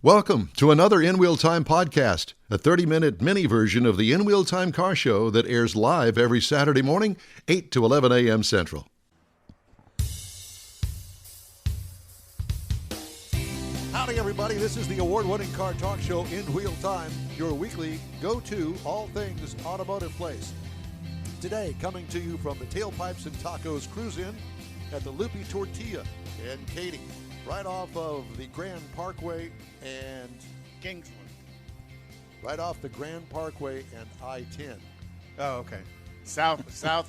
Welcome to another In Wheel Time podcast, a 30-minute mini version of the In Wheel Time car show that airs live every Saturday morning, 8 to 11 a.m. Central. Howdy, everybody. This is the award-winning car talk show, In Wheel Time, your weekly go-to all things automotive place. Today, coming to you from the Tailpipes Tacos Cruisein at the Lupe Tortillas in Katy, right off of the Grand Parkway and Kingsland. Right off the Grand Parkway and I-10. Oh, okay. South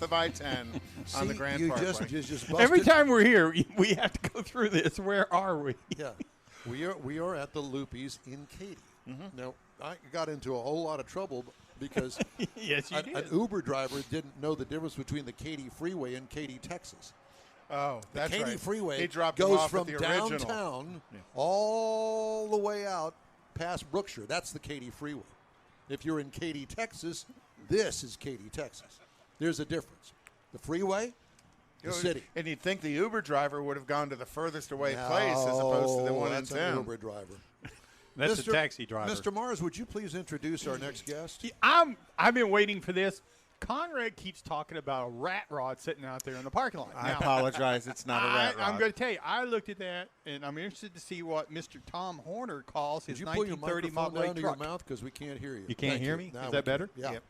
of I-10 on the Grand Parkway. Just Every time we're here, we have to go through this. Where are we? Yeah. We are at the Lupes in Katy. Mm-hmm. Now, I got into a whole lot of trouble because Yes, you did. an Uber driver didn't know the difference between the Katy Freeway and Katy, Texas. Oh, that's the Katy right. Freeway He dropped him goes off from at the original. downtown all the way out past Brookshire. That's the Katy Freeway. If you're in Katy, Texas, this is Katy, Texas. There's a difference. The freeway, the city. And you'd think the Uber driver would have gone to the furthest away place as opposed to the one in that's town. an Uber driver. That's a taxi driver. Mr. Mars, would you please introduce our next guest? I've been waiting for this. Conrad keeps talking about a rat rod sitting out there in the parking lot. I apologize. It's not a rat rod. I'm going to tell you, I looked at that, and I'm interested to see what Mr. Tom Hoerner calls his Would you pull your 1930 microphone Model A down to truck. your mouth because we can't hear you? You can't Thank hear me? Now Is we that can. better? Yeah. Yep.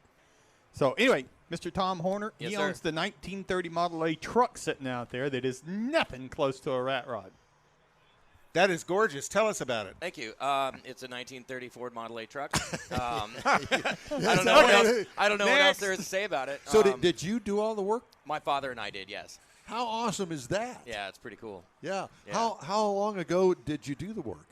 So anyway, Mr. Tom Hoerner, Yes, he sir. owns the 1930 Model A truck sitting out there that is nothing close to a rat rod. That is gorgeous. Tell us about it. Thank you. It's a 1930 Ford Model A truck. I don't know what else there is to say about it. So did you do all the work? My father and I did, yes. How awesome is that? Yeah, it's pretty cool. Yeah. Yeah. How long ago did you do the work?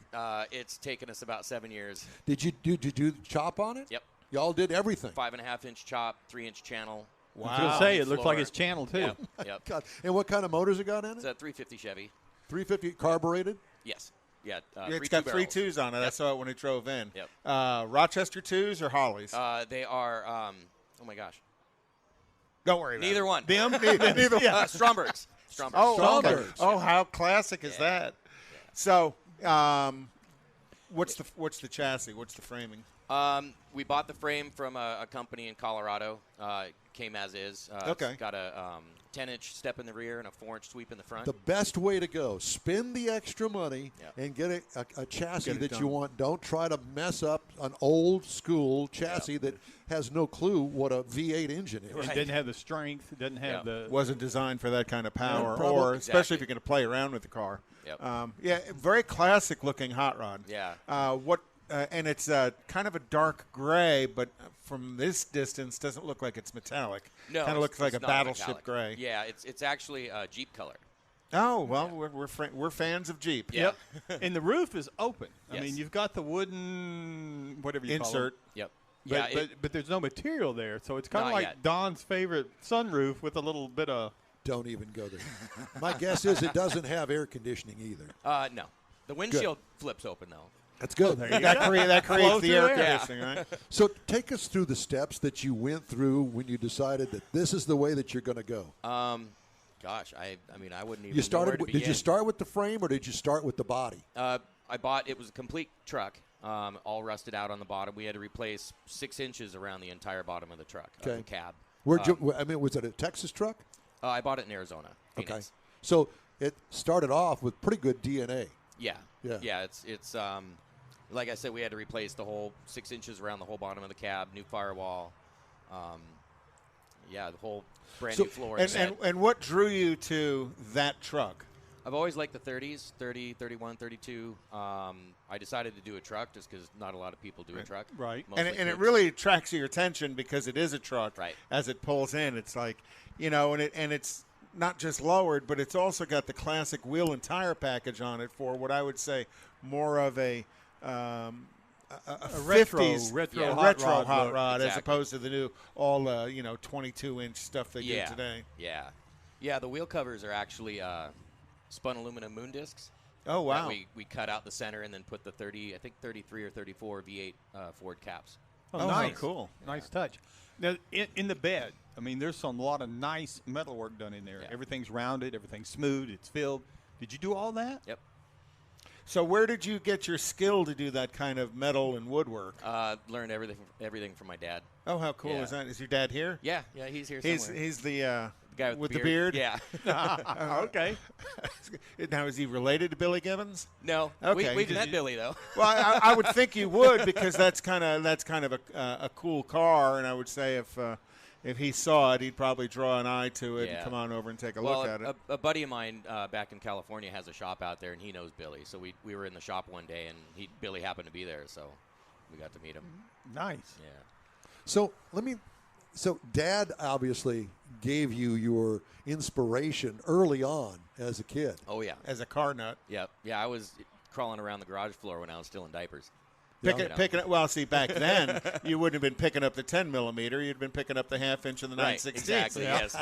It's taken us about 7 years. Did you do the chop on it? Yep. Y'all did everything. 5.5-inch chop, 3-inch channel. I was going to say, it looks like Floor. it's channel too. Yep. Yep. God. And what kind of motors it got in It's it? a 350 Chevy. 350 carbureted? Yes. Yeah. It's got three twos on it. I saw it when it drove in. Yep. Rochester twos or Hollies? They are. Oh my gosh. Don't worry about Neither it. one. Them? Neither one. Strombergs. Oh, okay. Strombergs. Oh, how classic is that? So, what's the chassis? What's the framing? We bought the frame from a company in Colorado. Came as is. Okay. It's got a 10-inch step in the rear and a 4-inch sweep in the front. The best way to go. Spend the extra money Yep. and get a chassis Get it that done. you want. Don't try to mess up an old school chassis that has no clue what a V8 engine is. It didn't have the strength. It doesn't have the. Wasn't designed for that kind of power, probably. or especially Exactly. if you're going to play around with the car. Yep. Yeah, very classic looking hot rod. Yeah. And it's kind of a dark gray, but from this distance doesn't look like it's metallic. No, kind of looks like a it's not battleship metallic. gray. Yeah, it's actually Jeep color. Oh well, we're fans of Jeep. Yeah. Yep. And the roof is open. I Yes. mean, you've got the wooden whatever you Insert. call Yep. it. Yeah. But there's no material there, so it's kind of Not like yet. Don's favorite sunroof with a little bit of. Don't even go there. My guess is it doesn't have air conditioning either. No. The windshield flips open though. That's good. That creates Flow the air through there. conditioning, right? So take us through the steps that you went through when you decided that this is the way that you're going to go. Gosh, I mean, I wouldn't even. You know where started. to Did you begin. start with the frame or did you start with the body? I bought. It was a complete truck, all rusted out on the bottom. We had to replace 6 inches around the entire bottom of the truck, of Okay. the cab. Where'd you? I mean, was it a Texas truck? I bought it in Arizona. Okay. Phoenix. So it started off with pretty good DNA. Yeah. Yeah. Yeah. It's like I said, we had to replace the whole 6 inches around the whole bottom of the cab, new firewall. Yeah, the whole brand new floor. And what drew you to that truck? I've always liked the 30s, 30, 31, 32. I decided to do a truck just because not a lot of people do a truck. Right. Mostly And it kids. really attracts your attention because it is a truck. Right. As it pulls in, it's like, and it's not just lowered, but it's also got the classic wheel and tire package on it for what I would say more of a retro 50s hot hot rod rod, look. as Exactly. opposed to the new all 22-inch stuff they do today. Yeah, the wheel covers are actually spun aluminum moon discs. Oh wow! that we cut out the center and then put the 33 or 34 V8 Ford caps. Oh, how nice. cool. Nice touch. Now, in the bed, I mean, there's a lot of nice metal work done in there. Yeah. Everything's rounded. Everything's smooth. It's filled. Did you do all that? Yep. So where did you get your skill to do that kind of metal and woodwork? Learned everything from my dad. Oh, how cool Yeah. is that? Is your dad here? Yeah, he's here somewhere. He's the guy with the beard? Yeah. Okay. Now, is he related to Billy Gibbons? No. Okay. We've met Billy though. Well, I would think you would, because that's kind of a cool car, and I would say if he saw it, he'd probably draw an eye to it and come on over and take a look at it. A buddy of mine back in California has a shop out there, and he knows Billy. So we were in the shop one day, and Billy happened to be there, so we got to meet him. Nice. Yeah. So Dad obviously gave you your inspiration early on as a kid. Oh yeah. As a car nut. Yeah. Yeah. I was crawling around the garage floor when I was still in diapers. Picking up. Well, see, back then you wouldn't have been picking up the 10 millimeter. You'd been picking up the half-inch and the 9/16. Exactly. Yes.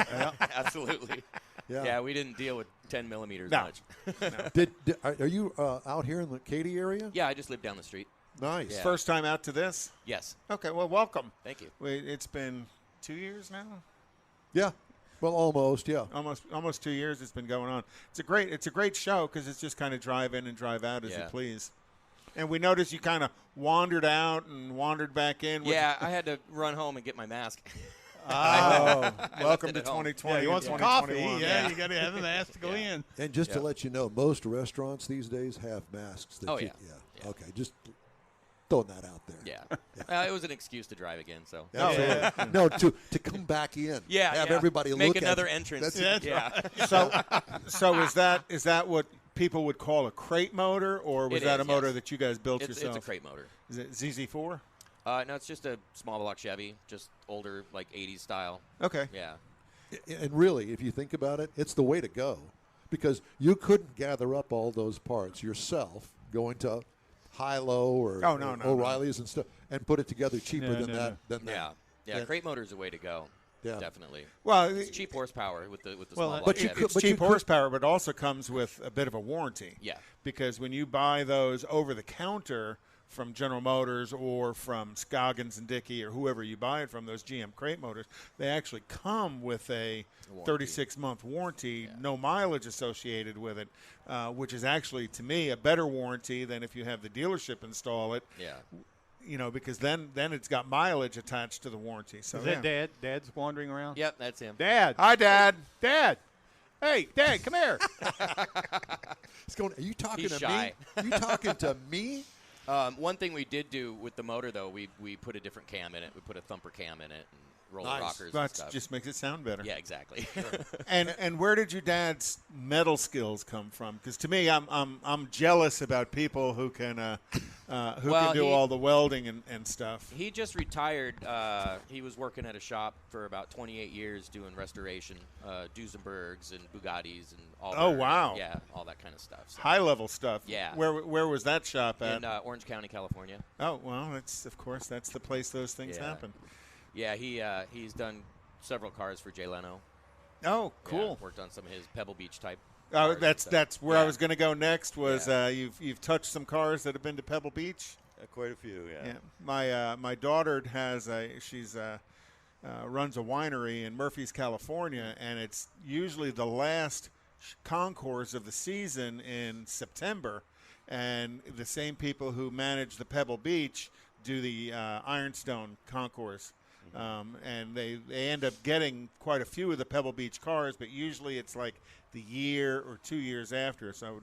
Absolutely. Yeah. We didn't deal with 10 millimeters much. Are you out here in the Katy area? Yeah. I just lived down the street. Nice. Yeah. First time out to this? Yes. Okay. Well, welcome. Thank you. It's been 2 years now. Yeah. Well, almost. Yeah. Almost 2 years it's been going on. It's a great show because it's just kind of drive in and drive out as you please. And we noticed you kind of wandered out and wandered back in. Yeah, I had to run home and get my mask. Oh, welcome to 2020. Yeah, you want some coffee? Yeah, you got to have a mask to go in. And just to let you know, most restaurants these days have masks. Yeah. Okay, just throwing that out there. Yeah. It was an excuse to drive again, so. Absolutely. No, to come back in. Yeah. Have everybody Make look another at you. entrance. That's Right. So is that what people would call a crate motor, or was that a motor that you guys built yourself? It's a crate motor. Is it ZZ4? No, it's just a small block Chevy, just older, like 80s style. Okay. Yeah. And really, if you think about it, it's the way to go, because you couldn't gather up all those parts yourself going to Hilo or O'Reilly's and stuff and put it together cheaper than that. Yeah, crate motor is the way to go. Yeah. Definitely. Well, it's cheap horsepower with the small block but Chevy. it's cheap horsepower, but it also comes with a bit of a warranty. Yeah. Because when you buy those over the counter from General Motors or from Scoggins and Dickey or whoever you buy it from, those GM crate motors, they actually come with a 36-month warranty, no mileage associated with it, which is actually, to me, a better warranty than if you have the dealership install it. Yeah. You know, because then it's got mileage attached to the warranty. So is that Dad? Dad's wandering around? Yep, that's him. Dad. Hi, Dad. Dad. Hey, Dad, come here. It's going. Are you talking He's to shy. me? You talking to me? One thing we did do with the motor, though, we put a different cam in it. We put a thumper cam in it and roller rockers and That stuff. just makes it sound better. Yeah, exactly. And where did your dad's metal skills come from? Because to me, I'm jealous about people who can do all the welding and stuff. He just retired. He was working at a shop for about 28 years doing restoration, Duesenbergs and Bugattis and all. Oh, wow. Yeah, all that kind of stuff. So. High level stuff. Yeah. Where was that shop at? In Orange County, California. Oh well, that's the place those things happen. Yeah, he's done several cars for Jay Leno. Oh, cool. Yeah, worked on some of his Pebble Beach type. Oh, that's where I was going to go next. Was you've touched some cars that have been to Pebble Beach? Quite a few, yeah. My daughter runs a winery in Murphy's, California, and it's usually the last concourse of the season in September, and the same people who manage the Pebble Beach do the Ironstone concourse. And they end up getting quite a few of the Pebble Beach cars, but usually it's like the year or 2 years after. So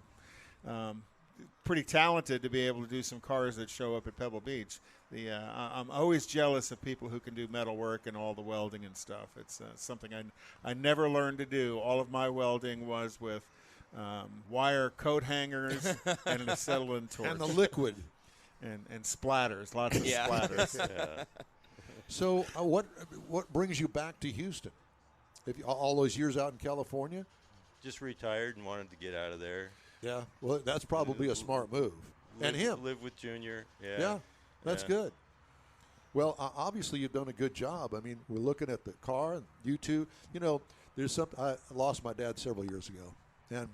pretty talented to be able to do some cars that show up at Pebble Beach. I'm always jealous of people who can do metal work and all the welding and stuff. It's something I never learned to do. All of my welding was with wire coat hangers and an acetylene torch. And the liquid. And splatters, lots of splatters. Yeah. So what brings you back to Houston? All those years out in California? Just retired and wanted to get out of there. Yeah. Well, that's probably a smart move. And him. Live with Junior. Yeah. That's good. Well, obviously you've done a good job. I mean, we're looking at the car, and you two. You know, there's something. I lost my dad several years ago, and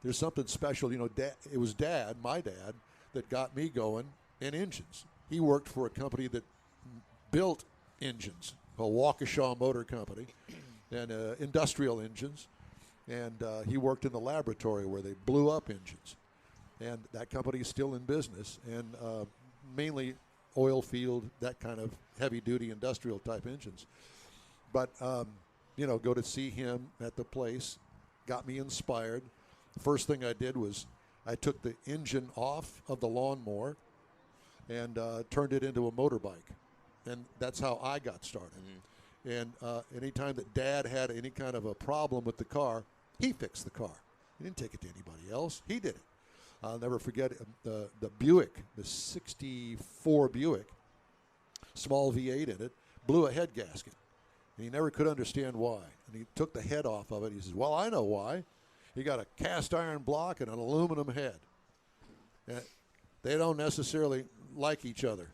there's something special. You know, it was my dad, that got me going in engines. He worked for a company that built engines, a Waukesha Motor Company, and industrial engines. And he worked in the laboratory where they blew up engines. and that company is still in business, and mainly oil field, that kind of heavy-duty industrial type engines. But, go to see him at the place got me inspired. The first thing I did was I took the engine off of the lawnmower and turned it into a motorbike. And that's how I got started. And anytime that Dad had any kind of a problem with the car, he fixed the car. He didn't take it to anybody else. He did it. I'll never forget the Buick, the 64 Buick, small V8 in it, blew a head gasket. And he never could understand why. And he took the head off of it. He says, well, I know why. You got a cast iron block and an aluminum head. And they don't necessarily like each other.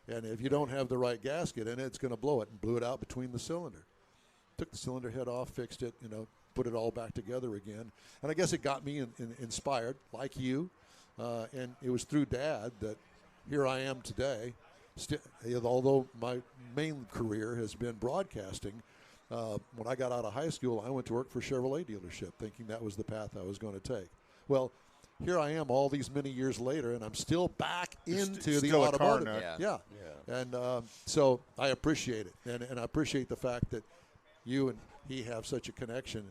And if you don't have the right gasket in it, it's going to blow it. And blew it out between the cylinder. Took the cylinder head off, fixed it, put it all back together again. And I guess it got me inspired, like you. And it was through Dad that here I am today. Although my main career has been broadcasting, when I got out of high school, I went to work for a Chevrolet dealership, thinking that was the path I was going to take. Well, here I am all these many years later, and I'm still back into the automotive. Yeah. And so I appreciate it, and I appreciate the fact that you and he have such a connection.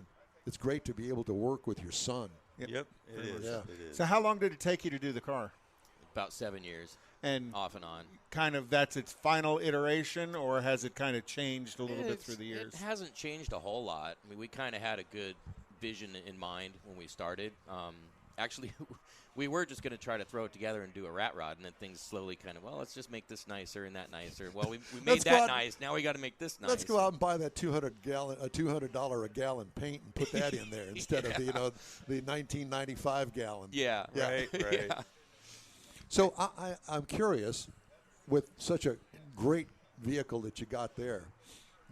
It's great to be able to work with your son. Yep, it is. Yeah. It is. So how long did it take you to do the car? About 7 years, And off and on. kind of that's its final iteration, or has it kind of changed a little bit through the years? It hasn't changed a whole lot. I mean, we kind of had a good vision in mind when we started. Actually, we were just going to try to throw it together and do a rat rod, and then things slowly kind of, let's just make this nicer and that nicer. Well, we made that nice. Now we got to make this nice. Let's go out and buy that $200 a gallon paint and put that in there instead of the 1995 gallon. Yeah. Right. Yeah. So I'm curious, with such a great vehicle that you got there,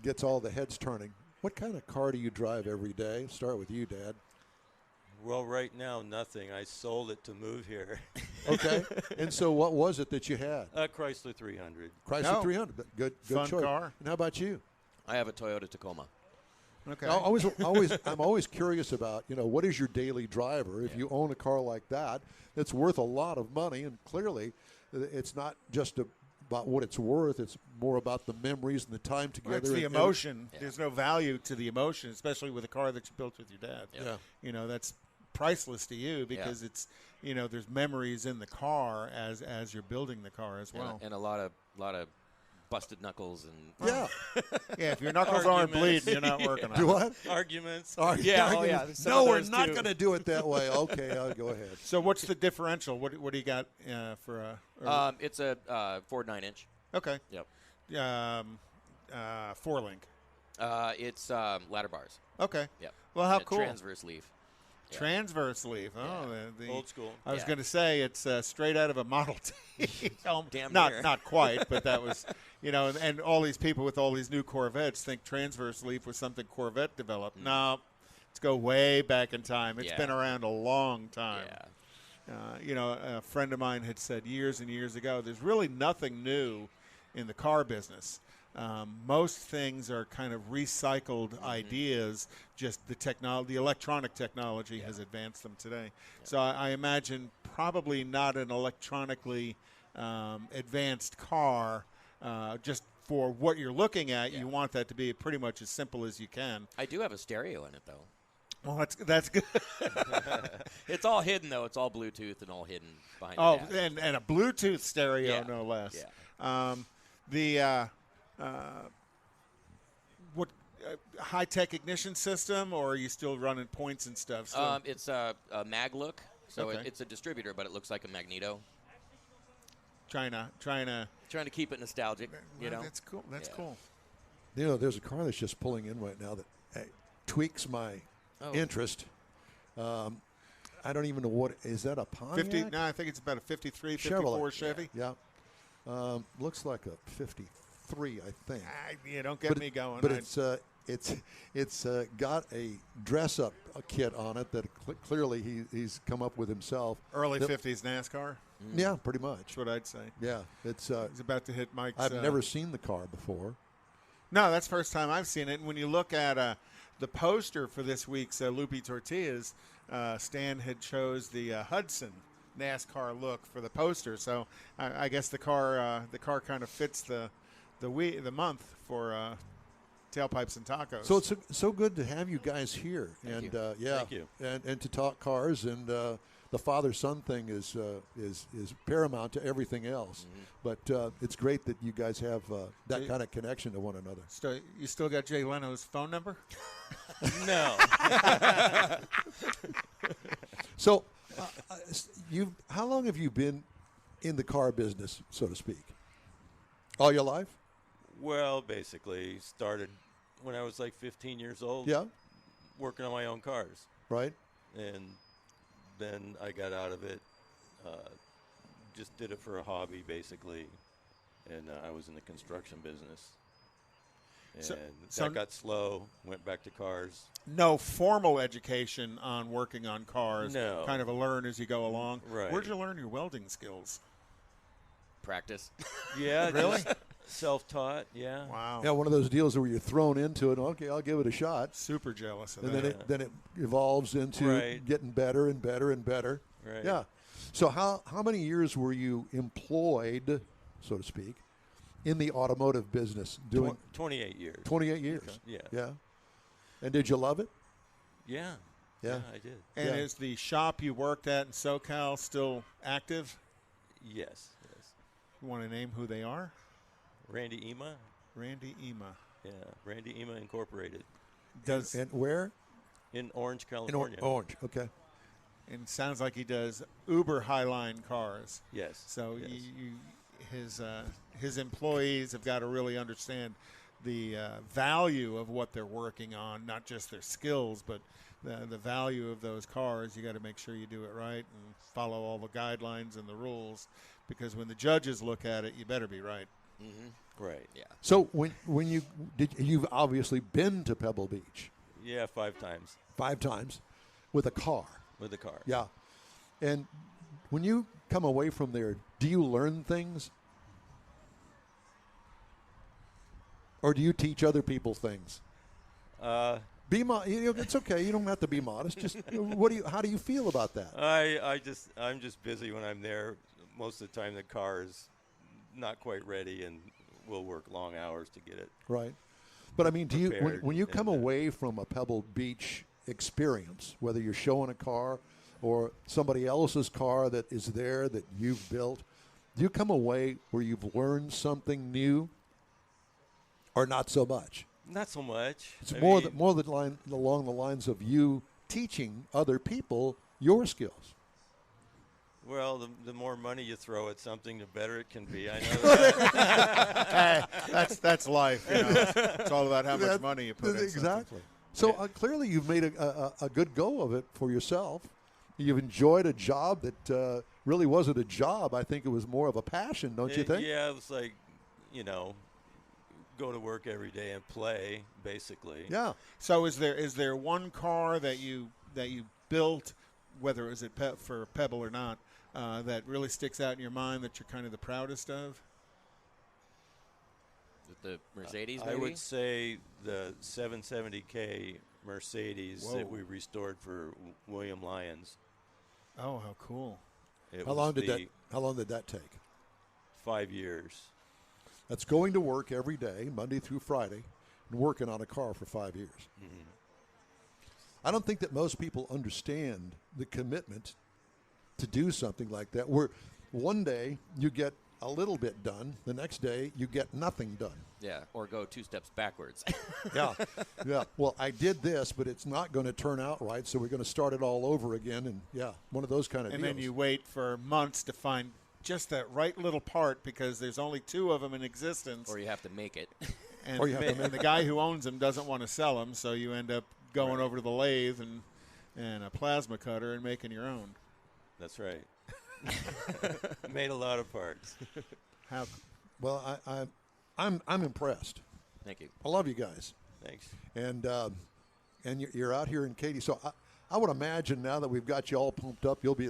gets all the heads turning. What kind of car do you drive every day? Start with you, Dad. Well, right now, nothing. I sold it to move here. Okay. And so what was it that you had? Chrysler 300. Chrysler 300. Good Fun choice. car. And how about you? I have a Toyota Tacoma. Okay. I'm always curious about, what is your daily driver? If you own a car like that, it's worth a lot of money, and clearly it's not just about what it's worth. It's more about the memories and the time together. Well, it's the emotion. There's no value to the emotion, especially with a car that you built with your dad. Yeah. That's priceless to you because it's, there's memories in the car as you're building the car as well. And a lot of busted knuckles and Yeah. Yeah, if your knuckles aren't bleeding, you're not working on Do it. what? Arguments. Arguments. some No, of we're those not too. going to do it that way. Okay, I'll go ahead. So what's the differential? What do you got for a? it's a Ford 9-inch. Okay. Yep. 4-link. It's ladder bars. Okay. Yep. Well, how And a cool. Transverse leaf. Yeah. Transverse leaf. Oh, the Old school. I was Yeah. going to say it's straight out of a Model T. Damn not near. not quite, but that was, and all these people with all these new Corvettes think transverse leaf was something Corvette developed. No, let's go way back in time. It's Yeah. been around a long time. Yeah. A friend of mine had said years and years ago, there's really nothing new in the car business. Most things are kind of recycled ideas. Just the electronic technology has advanced them today. So I imagine probably not an electronically advanced car. Just for what you're looking at, you want that to be pretty much as simple as you can. I do have a stereo in it, though. Well, that's good. It's all hidden, though. It's all Bluetooth and all hidden behind the dash. and a Bluetooth stereo, Yeah. no less. Yeah. What high-tech ignition system, or are you still running points and stuff? So It's a mag look, so Okay. it's a distributor, but it looks like a magneto. trying to. Trying to keep it nostalgic, That's cool. That's Yeah. cool. There's a car that's just pulling in right now that tweaks my interest. I don't even know what is that, a Pontiac? I think it's about a 53, 54 Chevy. Yeah. Looks like a 53, I think. Don't get me going. But it's got a dress-up kit on it that clearly he's come up with himself. Early 50s NASCAR. Yeah, pretty much. That's what I'd say. Yeah, it's. He's about to hit Mike's. I've never seen the car before. No, that's the first time I've seen it. And when you look at the poster for this week's Lupe Tortillas, Stan had chose the Hudson NASCAR look for the poster. So I guess the car kind of fits the month for Tailpipes and Tacos. So it's so good to have you guys here, Thank and you. Thank you. and to talk cars, and the father-son thing is paramount to everything else. But it's great that you guys have that kind of connection to one another. So you still got Jay Leno's phone number? No. So, how long have you been in the car business, so to speak? All your life? Well, basically, started when I was like 15 years old. Yeah. Working on my own cars. Right. And then I got out of it. Just did it for a hobby, basically. And I was in the construction business. And So that got slow. Went back to cars. No formal education on working on cars. No. Kind of a learn as you go along. Right. Where'd you learn your welding skills? Practice. Yeah. Really? just self-taught. Yeah. Wow. Yeah, one of those deals where you're thrown into it. Okay, I'll give it a shot, Super jealous of and that. then it evolves into Right. getting better and better and better. Right. Yeah. So how many years were you employed, so to speak, in the automotive business? Doing 28 years. 28 years. Yeah. Yeah. And did you love it? Yeah. Yeah. I did. And Yeah. is the shop you worked at in SoCal still active? Yes. You want to name who they are? Randy Ema. Randy Ema. Yeah. Randy Ema Incorporated Does And where? in Orange, In California. Orange. Okay. and sounds like he does Uber Highline cars. Yes. So yes. his employees have got to really understand the value of what they're working on, not just their skills, but the value of those cars. You got to make sure you do it right and follow all the guidelines and the rules, because when the judges look at it, you better be right. Right. Yeah. So when you've obviously been to Pebble Beach Yeah, 5 times 5 times with a car. with the car. Yeah. And when you come away from there, do you learn things? Or do you teach other people things? Be it's okay. You don't have to be modest. Just how do you feel about that? I'm just busy when I'm there. Most of the time the car is not quite ready, and we'll work long hours to get it. Right. But I mean, do you Prepared when you come and, away from a Pebble Beach experience, whether you're showing a car or somebody else's car that is there that you've built, do you come away where you've learned something new, or not so much? Not so much. It's I more mean, along the lines of you teaching other people your skills. Well, the more money you throw at something, the better it can be. I know that. Hey, that's life. You know. It's all about how much money you put in. Exactly. So clearly you've made a good go of it for yourself. You've enjoyed a job that really wasn't a job. I think it was more of a passion, don't you think? Yeah, it was like, go to work every day and play, basically. Yeah. So is there one car that you built, whether it was for Pebble or not, that really sticks out in your mind that you're kind of the proudest of? The Mercedes, I maybe? would say the 770K Mercedes Whoa. that we restored for William Lyons. Oh, how cool! It How was long did the that take? 5 years. That's going to work every day, Monday through Friday, and working on a car for 5 years. Mm-hmm. I don't think that most people understand the commitment to do something like that, where one day you get a little bit done, the next day you get nothing done. Yeah, or go 2 steps backwards. Yeah. Yeah. Well, I did this, but it's not going to turn out right, so we're going to start it all over again. And, yeah, one of those kind of And deals. then you wait for months to find just that right little part, because there's only 2 of them in existence. Or you have to make it. And, Or you have to and the guy who owns them doesn't want to sell them, so you end up going over to the lathe and a plasma cutter and making your own. That's right. Made a lot of parts. How Well, I'm impressed. Thank you. I love you guys. Thanks. And you're out here in Katy. So I would imagine now that we've got you all pumped up, you'll be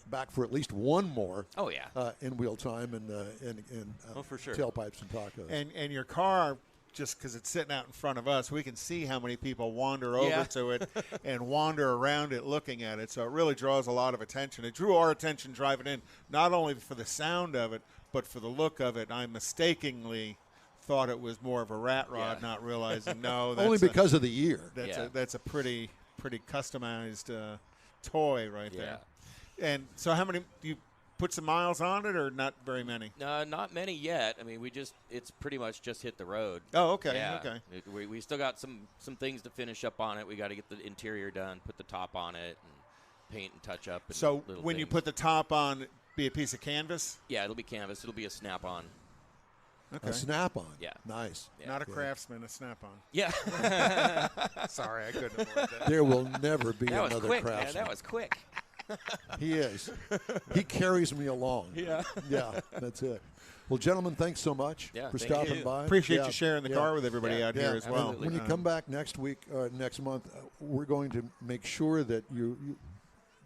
back for at least one more Oh, yeah. in wheel time and Oh, for sure. Tailpipes and Tacos. and your car just because it's sitting out in front of us, we can see how many people wander over to it and wander around it looking at it. So it really draws a lot of attention. It drew our attention driving in, not only for the sound of it, but for the look of it. I mistakenly thought it was more of a rat rod, not realizing, no. That's Only because of the ear. That's a pretty customized toy right there. And so how many – do you put some miles on it or not very many? Not many yet. I mean, it's pretty much just hit the road. Oh, okay. Yeah. Okay. We still got some things to finish up on it. We got to get the interior done, put the top on it, and paint and touch up. And so when you things. put the top on, be a piece of canvas? Yeah, it'll be canvas. It'll be a snap-on. Okay. A snap-on. Yeah. Nice. Yeah. Not a Craftsman, a snap-on. Yeah. Sorry, I couldn't avoid that. There will never be That was another quick, man. Craftsman. That was quick. He is. He carries me along. Yeah. Yeah, that's it. Well, gentlemen, thanks so much for thank stopping you. by. Appreciate you sharing the car with everybody out here as well. absolutely. When you come back next week, next month, we're going to make sure that you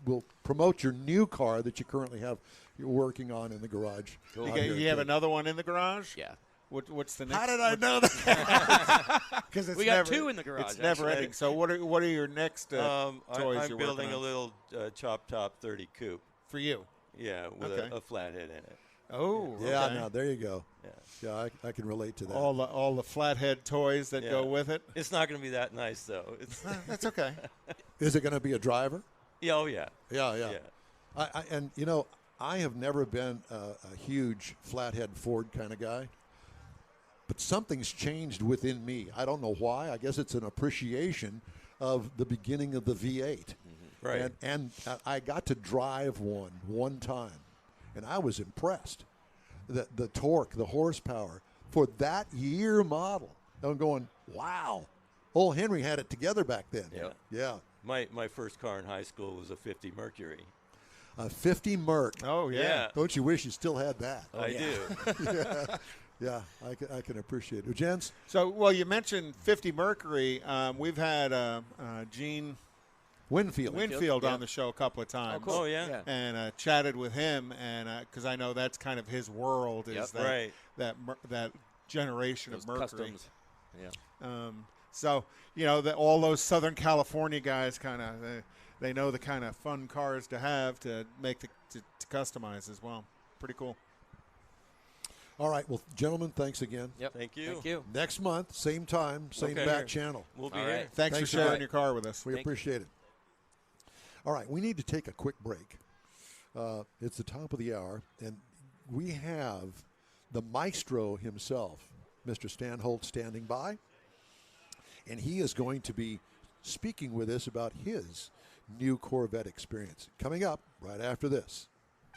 will promote your new car that you currently have. You're working on in the garage. Cool. You have another one in the garage? Yeah. What's the next? How did I know that? Because We got two in the garage, It's never actually. ending. So what are your next toys I'm you're building working a on? little chop top 30 coupe. For you? Yeah, with Okay. a flathead in it. Oh, Yeah, okay. now there you go. Yeah. Yeah, I can relate to that. all the flathead toys that go with it. It's not going to be that nice though. It's That's okay. Is it going to be a driver? yeah, oh yeah. Yeah. And I have never been a huge flathead Ford kind of guy, but something's changed within me. I don't know why. I guess it's an appreciation of the beginning of the V8. Right. And I got to drive one time, and I was impressed. The torque, the horsepower for that year model. I'm going, wow. Old Henry had it together back then. Yeah. Yeah. My first car in high school was a 50 Mercury. A 50 Merc. Oh yeah. Don't you wish you still had that? I do. Yeah, I can appreciate it. Gents? So well, you mentioned 50 Mercury. We've had Gene Winfield on the show a couple of times. Oh yeah. And chatted with him, and because I know that's kind of his world is that generation Those of Mercury. customs. Yeah. So all those Southern California guys kind of they know the kind of fun cars to have to make to customize as well. Pretty cool. All right. Well, gentlemen, thanks again. Yep. Thank you. Thank you. Next month, same time, same Okay. back channel. We'll be All here. right. Thanks for Thanks a sharing lot. your car with us. We Thank you. appreciate it. All right. We need to take a quick break. It's the top of the hour, and we have the maestro himself, Mr. Stan Holt, standing by. And he is going to be speaking with us about his new Corvette experience. Coming up right after this.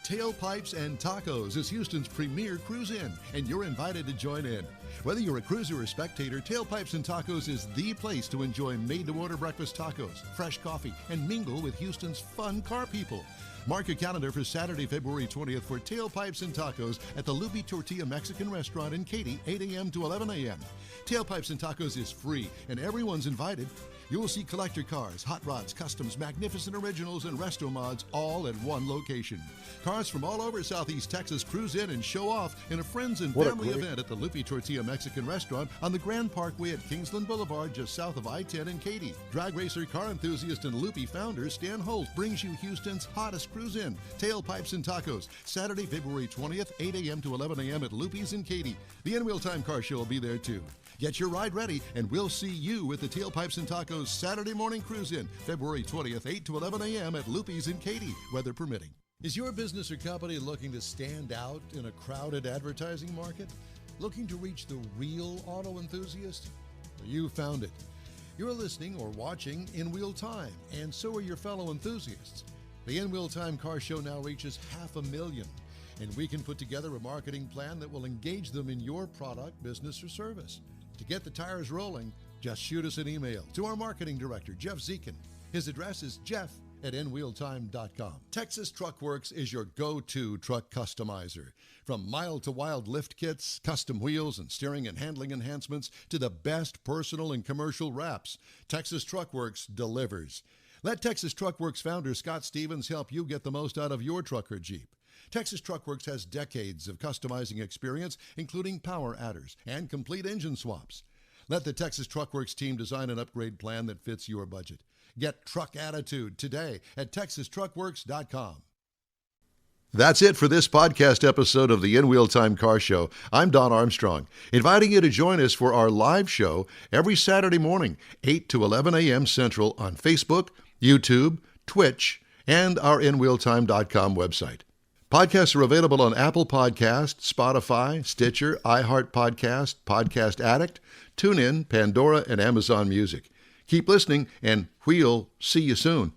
Tailpipes and Tacos is Houston's premier cruise-in, and you're invited to join in. Whether you're a cruiser or spectator, Tailpipes and Tacos is the place to enjoy made-to-order breakfast tacos, fresh coffee, and mingle with Houston's fun car people. Mark your calendar for Saturday, February 20th for Tailpipes and Tacos at the Lupe Tortilla Mexican Restaurant in Katy, 8 a.m. to 11 a.m. Tailpipes and Tacos is free, and everyone's invited. You will see collector cars, hot rods, customs, magnificent originals, and resto mods all at one location. Cars from all over Southeast Texas cruise in and show off in a friends and What a family great- event at the Lupe Tortilla Mexican Restaurant on the Grand Parkway at Kingsland Boulevard, just south of I-10 in Katy. Drag racer, car enthusiast, and Lupe founder Stan Holt brings you Houston's hottest cruise in, Tailpipes and Tacos, Saturday, February 20th, 8 a.m. to 11 a.m. at Lupe's in Katy. The In Wheel Time Car Show will be there too. Get your ride ready, and we'll see you at the Tailpipes and Tacos Saturday morning cruise-in, February 20th, 8 to 11 a.m. at Lupe's in Katy, weather permitting. Is your business or company looking to stand out in a crowded advertising market? Looking to reach the real auto enthusiast? Well, you found it. You're listening or watching In Wheel Time, and so are your fellow enthusiasts. The In Wheel Time Car Show now reaches 500,000, and we can put together a marketing plan that will engage them in your product, business, or service. To get the tires rolling, just shoot us an email to our marketing director, Jeff Zekin. His address is jeff@nwheeltime.com. Texas Truck Works is your go-to truck customizer. From mild-to-wild lift kits, custom wheels, and steering and handling enhancements to the best personal and commercial wraps, Texas Truck Works delivers. Let Texas Truck Works founder Scott Stevens help you get the most out of your truck or Jeep. Texas Truck Works has decades of customizing experience, including power adders and complete engine swaps. Let the Texas Truckworks team design an upgrade plan that fits your budget. Get truck attitude today at texastruckworks.com. That's it for this podcast episode of the In Wheel Time Car Show. I'm Don Armstrong, inviting you to join us for our live show every Saturday morning, 8 to 11 a.m. Central on Facebook, YouTube, Twitch, and our InWheelTime.com website. Podcasts are available on Apple Podcasts, Spotify, Stitcher, iHeart Podcast, Podcast Addict, TuneIn, Pandora, and Amazon Music. Keep listening, and we'll see you soon.